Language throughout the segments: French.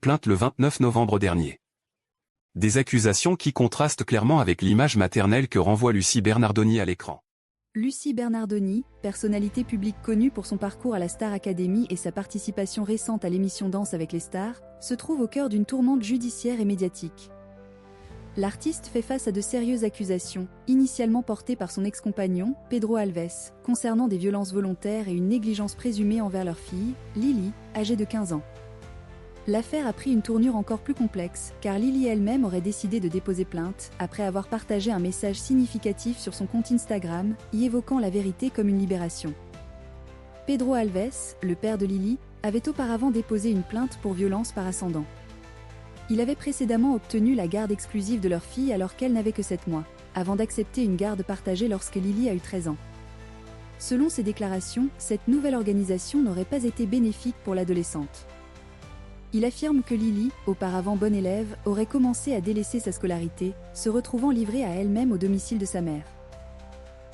plainte le 29 novembre dernier. Des accusations qui contrastent clairement avec l'image maternelle que renvoie Lucie Bernardoni à l'écran. Lucie Bernardoni, personnalité publique connue pour son parcours à la Star Academy et sa participation récente à l'émission Danse avec les stars, se trouve au cœur d'une tourmente judiciaire et médiatique. L'artiste fait face à de sérieuses accusations, initialement portées par son ex-compagnon, Pedro Alves, concernant des violences volontaires et une négligence présumée envers leur fille, Lily, âgée de 15 ans. L'affaire a pris une tournure encore plus complexe, car Lily elle-même aurait décidé de déposer plainte, après avoir partagé un message significatif sur son compte Instagram, y évoquant la vérité comme une libération. Pedro Alves, le père de Lily, avait auparavant déposé une plainte pour violence par ascendant. Il avait précédemment obtenu la garde exclusive de leur fille alors qu'elle n'avait que 7 mois, avant d'accepter une garde partagée lorsque Lily a eu 13 ans. Selon ses déclarations, cette nouvelle organisation n'aurait pas été bénéfique pour l'adolescente. Il affirme que Lily, auparavant bonne élève, aurait commencé à délaisser sa scolarité, se retrouvant livrée à elle-même au domicile de sa mère.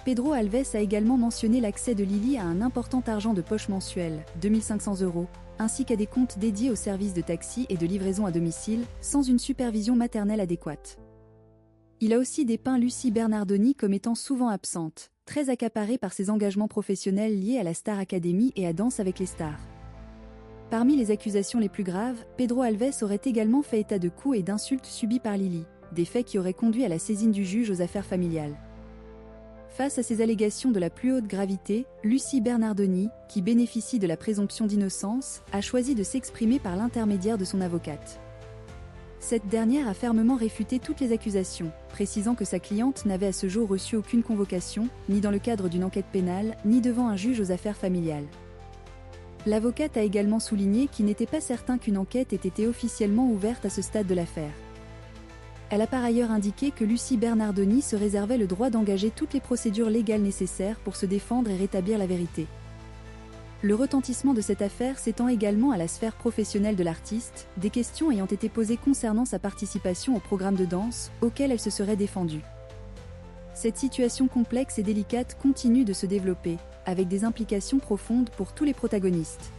Pedro Alves a également mentionné l'accès de Lily à un important argent de poche mensuel, 2500 €, ainsi qu'à des comptes dédiés aux services de taxi et de livraison à domicile, sans une supervision maternelle adéquate. Il a aussi dépeint Lucie Bernardoni comme étant souvent absente, très accaparée par ses engagements professionnels liés à la Star Academy et à Danse avec les stars. Parmi les accusations les plus graves, Pedro Alves aurait également fait état de coups et d'insultes subis par Lily, des faits qui auraient conduit à la saisine du juge aux affaires familiales. Face à ces allégations de la plus haute gravité, Lucie Bernardoni, qui bénéficie de la présomption d'innocence, a choisi de s'exprimer par l'intermédiaire de son avocate. Cette dernière a fermement réfuté toutes les accusations, précisant que sa cliente n'avait à ce jour reçu aucune convocation, ni dans le cadre d'une enquête pénale, ni devant un juge aux affaires familiales. L'avocate a également souligné qu'il n'était pas certain qu'une enquête ait été officiellement ouverte à ce stade de l'affaire. Elle a par ailleurs indiqué que Lucie Bernardoni se réservait le droit d'engager toutes les procédures légales nécessaires pour se défendre et rétablir la vérité. Le retentissement de cette affaire s'étend également à la sphère professionnelle de l'artiste, des questions ayant été posées concernant sa participation au programme de danse, auquel elle se serait défendue. Cette situation complexe et délicate continue de se développer, avec des implications profondes pour tous les protagonistes.